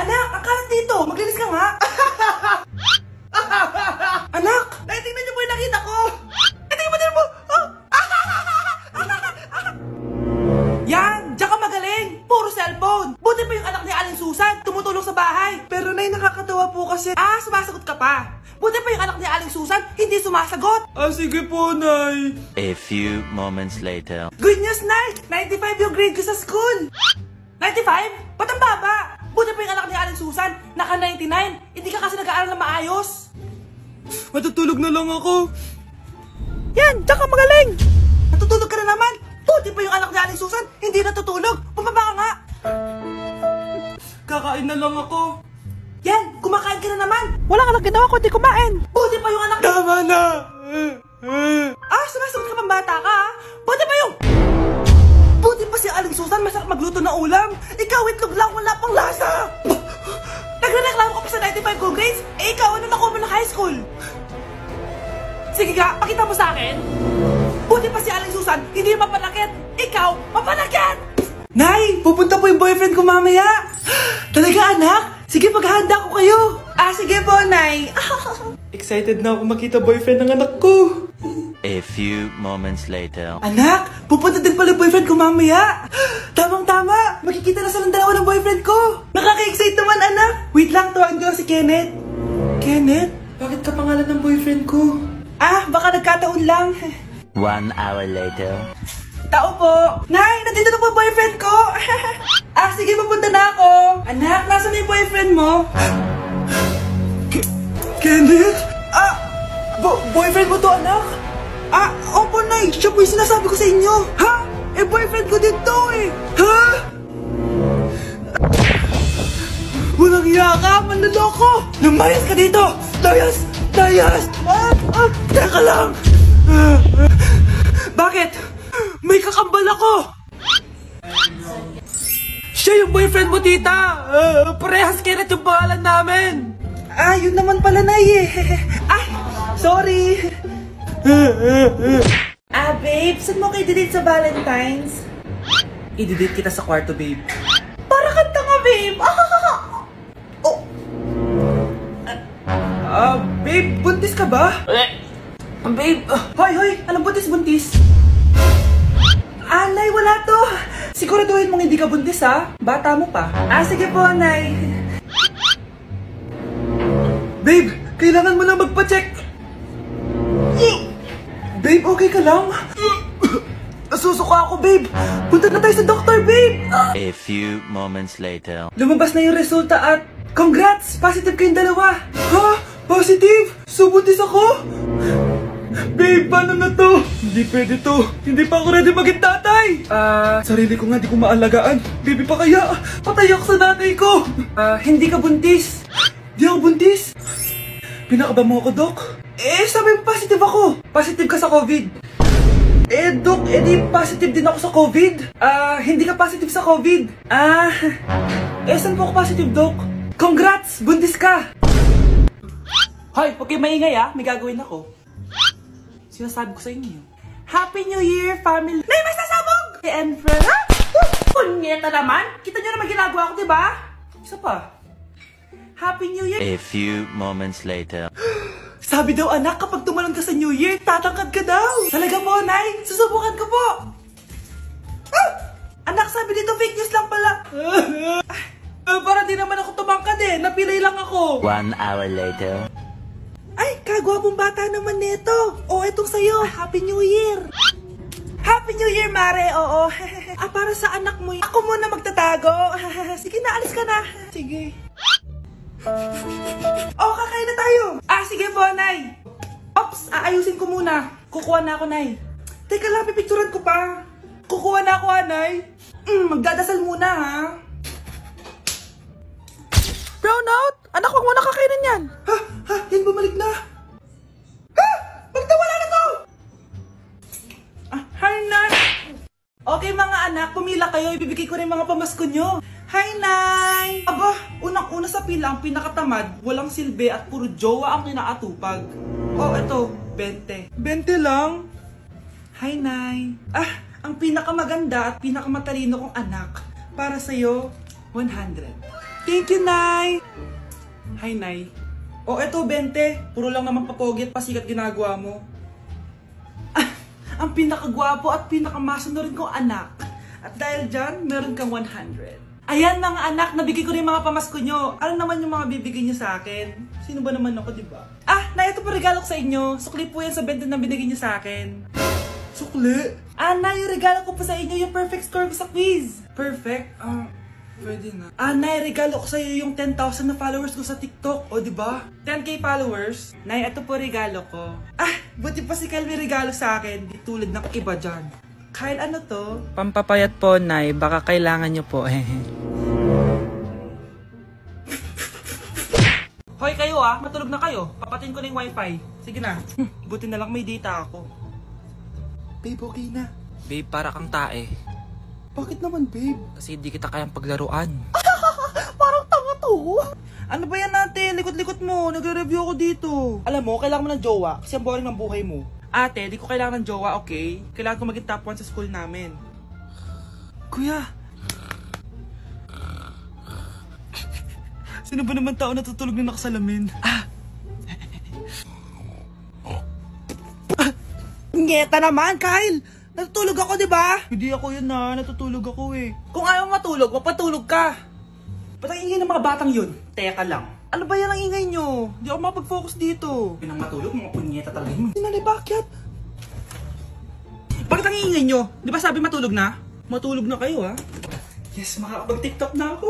Anak, ang kalat dito. Maglinis ka nga. Anak, tingnan niyo po yung nakita ko. Tingnan mo din mo. Yan, diyan ka magaling. Puro cellphone. Buti pa yung anak ni Aling Susan. Tumutulong sa bahay. Pero nay, nakakatawa po kasi. Sumasagot ka pa. Buti pa yung anak ni Aling Susan, hindi sumasagot. Sige po, Nay. A few moments later. Good news, Nay! 95 yung grade ko sa school. 95? Ba't ang baba? Buti pa yung anak ni Aling Susan, naka 99. Hindi ka kasi nag-aaral na maayos. Matutulog na lang ako. Yan, diyan ka magaling. Natutulog ka na naman. Buti pa yung anak ni Aling Susan, hindi natutulog. Bumaba ka nga. Kakain na lang ako. Yan, kumakain ka na naman. Wala ka lang ginawa kundi kumain. Buti pa yung anak... Tama na! Sumasagot ka pang bata ka, ha? Buti pa yung... Buti pa si Aling Susan, masarap magluto ng ulam. Ikaw, itlog lang, wala pang lasa. Nagre-reklamo ka pa sa 95 good grades? Ikaw, ano nakuha mo ng high school? Sige ka, pakita mo sa akin. Buti pa si Aling Susan, hindi mapanakit. Ikaw, mapanakit! Nay, pupunta po yung boyfriend ko mamaya. Talaga, anak? Sige, paghahanda ko kayo. Sige po, Nay. Excited na ako makita boyfriend ng anak ko. A few moments later. Anak, pupunta din pala boyfriend ko mamaya. Tamang-tama, makikita na silang dalawa ng boyfriend ko. Nakaka-excite naman, anak. Wait lang, tuwaan ko si Kenneth. Kenneth? Bakit ka pangalan ng boyfriend ko? Baka nagkataon lang. 1 hour later. Tao po. Nay, nandito na po boyfriend ko. Sige, pupunta na ako. Anak, nasa na yung boyfriend mo? Kenneth? Boyfriend mo to, anak? Opo, Nay. Siya po yung sinasabi ko sa inyo. Boyfriend ko din to, eh. Walang hiya ka, manloloko. Lumayas ka dito. Layas! Teka lang. Bakit? May kakambal ako. Siya yung boyfriend mo, tita. Parehas Kenneth yung pangalan namin. Yun naman pala, Nay, eh. Sorry. Babe, saan mo kayo i-date sa Valentine's? I-date kita sa kwarto, babe. Para kanta nga, babe. Babe, buntis ka ba? Babe, hoy, anong buntis? Nay, wala to. Siguraduhin mong hindi ka buntis, ha? Bata mo pa. Sige po, Nay. Babe, kailangan mo na magpa-check. Babe, okay ka lang? Nasusuka ako, babe. Punta na tayo sa doktor, babe. A few moments later. Lumabas na yung resulta at congrats! Positive kayong dalawa. Positive? So, buntis ako? Babe, paano na to? Hindi pwede to. Hindi pa ako ready maging tatay. Sarili ko nga di ko maalagaan. Baby pa kaya? Patay ako sa nanay ko. Hindi ka buntis. Di ako buntis? Pinakaba mo ako, Dok? Sabi mo positive ako. Positive ka sa COVID. Dok, di positive din ako sa COVID. Hindi ka positive sa COVID. Saan po ako positive, Dok? Congrats! Buntis ka! Hoy, huwag kayo maingay, may gagawin ako. Sinasabi ko sa inyo. Happy New Year, family! Nay, may sasabog! And friends, punyeta naman! Kita nyo naman ginagawa ko, diba? Isa pa. Happy New Year! A few moments later. Sabi daw, anak, kapag tumalon ka sa New Year, tatangkad ka daw. Talaga po, Nay. Susubukan ko po. Anak, sabi dito, fake news lang pala. Para di naman ako tumangkad eh. Napilay lang ako. 1 hour later. Ay, kagwapong bata naman nito. Etong sa'yo. Happy New Year. Happy New Year, Mare. Oo. Para sa anak mo. Ako muna magtatago. Sige na, alis ka na. Sige. Kakain na tayo. Sige po, Nay. Ops, aayusin ko muna. Kukuha na ako, Nay. Teka lang, pipicturan ko pa. Kukuha na ako, Nay. Magdadasal muna, ha. Brownout? Anak, wag mo na kakainin yan. Yan bumalik na. Magtawala na to. Hi, Nay. Okay, mga anak, pumila kayo. Ibibigay ko rin mga pamasko nyo. Hi, Nay! Aba, unang-una sa pila ang pinakatamad, walang silbi at puro jowa ang kinaatupag. Eto, 20. 20 lang? Hi, Nay! Ang pinakamaganda at pinakamatalino kong anak, para sa'yo, 100. Thank you, Nay. Hi, Nay. O, eto, 20. Puro lang naman papogi at pasikat ginagawa mo. Ang pinakagwapo at pinakamasunod kong anak. At dahil dyan, meron kang 100. Ayan mga anak, nabigay ko rin mga pamasko nyo. Ano naman yung mga bibigay nyo sa akin? Sino ba naman ako, diba? Nay, ito po regalo ko sa inyo. Sukli po yan sa 20 na binigay nyo sa akin. Sukli? Nay, yung regalo ko po sa inyo, yung perfect score ko sa quiz. Perfect? Pwede na. Nay, regalo ko sa iyo yung 10,000 na followers ko sa TikTok. O, diba? 10k followers. Nay, ito po regalo ko. Buti pa si Kyle may regalo sa akin. Di tulad ng iba dyan. Kyle, ano to? Pampapayat po, Nay. Baka kailangan nyo po. Hoy kayo matulog na kayo. Papatin ko na yung wifi. Sige na. Buti na lang may data ako. Babe, okay na. Babe, para kang tae. Bakit naman, babe? Kasi di kita kayang paglaruan. Parang tanga to. Ano ba yan natin? Likot-likot mo. Nagre-review ako dito. Alam mo, kailangan mo ng jowa kasi ang boring ng buhay mo. Ate, di ko kailangan ng jowa, okay? Kailangan ko maging top 1 sa school namin. Kuya! Sino ba naman tao natutulog na nakasalamin? Ngeta naman, Kyle! Natutulog ako, di ba? Hindi ako yun natutulog ako eh. Kung ayaw matulog, mapatulog ka. Ba't ang ingay ng mga batang yun? Teka lang. Ano ba yan ang ingay nyo? Di ako mapag-focus dito. Pinang matulog, mga punyeta talaga yun. Sinali, bakit? Bakit ang ingay nyo? Di ba sabi matulog na? Matulog na kayo Yes, makakapag-TikTok na ako.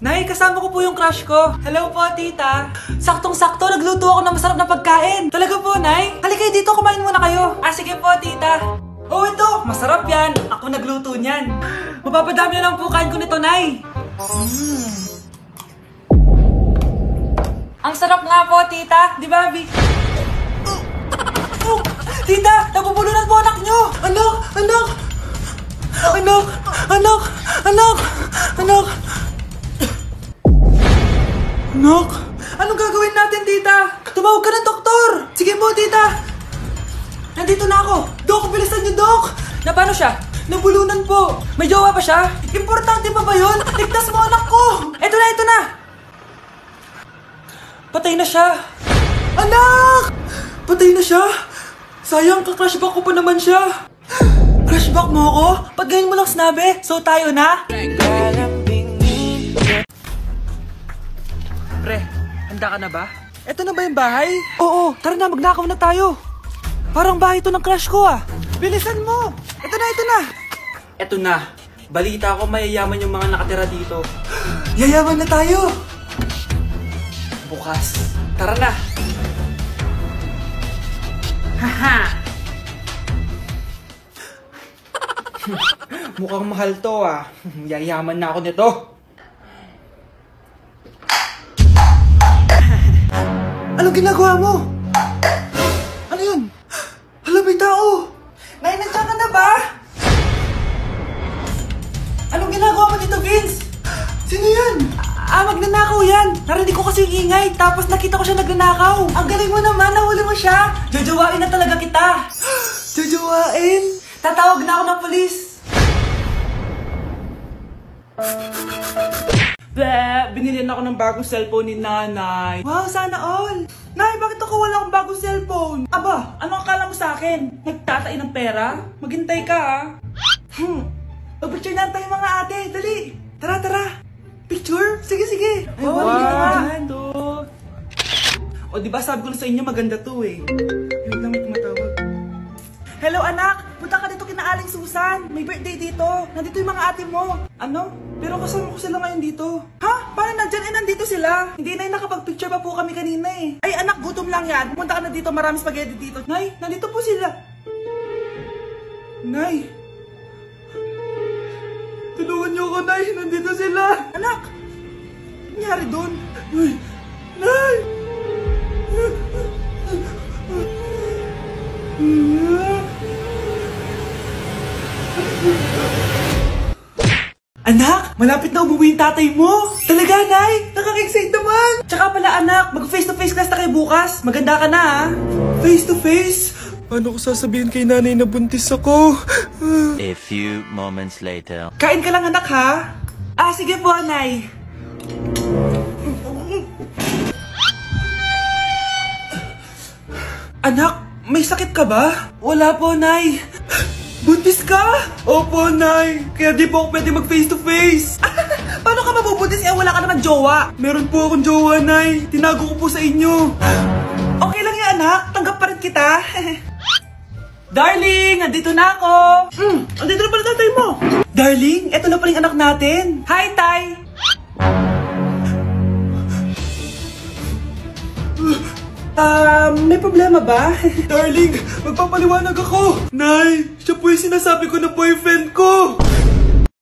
Nay, kasama ko po yung crush ko. Hello po, tita. Saktong-sakto, nagluto ako ng masarap na pagkain. Talaga po, Nay? Halika dito, kumain muna kayo. Sige po, tita. Oh, ito, masarap yan. Ako nagluto niyan. Mapapadami na lang po kain ko nito, Nay. Ang sarap nga po, tita. Di ba, Vic? Tita, nabubulunan po anak nyo. Anak! Anak! Anong gagawin natin, tita? Tumawag ka ng doktor! Sige po, tita! Nandito na ako! Dok, bilisan niyo, Dok! Na paano siya? Nabulunan po! May jowa pa siya? Importante pa ba yun? Ligtas mo anak ko! Ito na! Patay na siya! Anak! Patay na siya? Sayang, ka-crushback ko pa naman siya! Crushback mo ako? Pag ganyan mo lang sinabi, so tayo na? Pre, handa ka na ba? Eto na ba yung bahay? Oo, tara na, magnakaw na tayo. Parang bahay to ng crush ko Bilisan mo! Ito na! Eto na, balita ko mayayaman yung mga nakatira dito. Yayaman na tayo! Bukas, tara na! Haha! Mukhang mahal to Yayaman na ako nito. Anong ginagawa mo? Ano yun? Hala, may tao! Nay, nandiyan ka na ba? Anong ginagawa mo dito, Vince? Sino yun? Magnanakaw yan! Narinig ko kasi yung ingay, tapos nakita ko siya nagnanakaw. Ang galing mo naman, nahuli mo siya! Jojowain na talaga kita! Jojowain? Tatawag na ako ng polis! Binilihan ako ng bagong cellphone ni nanay. Wow, sana all! Nay, bakit ako wala akong bagong cellphone? Aba, ano akala mo sa akin? Nagtatain ng pera? Maghintay ka Mag-picture na tayo mga ate, dali! Tara! Picture? Sige! Ay, wow! O, diba sabi ko na sa inyo maganda to Wait lang, may tumatawag. Hello anak! Punta ka dito kina Aling Susan! May birthday dito! Nandito yung mga ate mo! Ano? Pero kasama ko sila ngayon dito. Ha? Paano nandyan? Nandito sila! Hindi na nakapag-picture pa po kami kanina Ay anak, gutom lang yan! Pumunta ka na dito, marami spaghetti dito. Nay, nandito po sila! Nay! Tulungan niyo ako, Nay! Nandito sila! Anak! Ano nangyari doon? Nay! Anak, malapit na umuwi yung tatay mo. Talaga, Nay? Nakaka-excite naman. Tsaka pala, anak, mag-face-to-face class na kayo bukas. Maganda ka na, Face-to-face? Paano ko sasabihin kay nanay na buntis ako? A few moments later. Kain ka lang anak ha? Ah, sige po, Nay. Anak, may sakit ka ba? Wala po, Nay. Buntis ka? Opo, Nay. Kaya di po ako pwede mag face to face. Paano ka mabubuntis? Wala ka naman jowa. Meron po akong jowa, Nay. Tinago ko po sa inyo. Okay lang yan, anak. Tanggap pa rin kita. Darling, nandito na ako. Andito na pala tatay mo. Darling, eto na pala yung anak natin. Hi, Tay. May problema ba? Darling, magpapaliwanag ako. Nay, siya po yung sinasabi ko na boyfriend ko.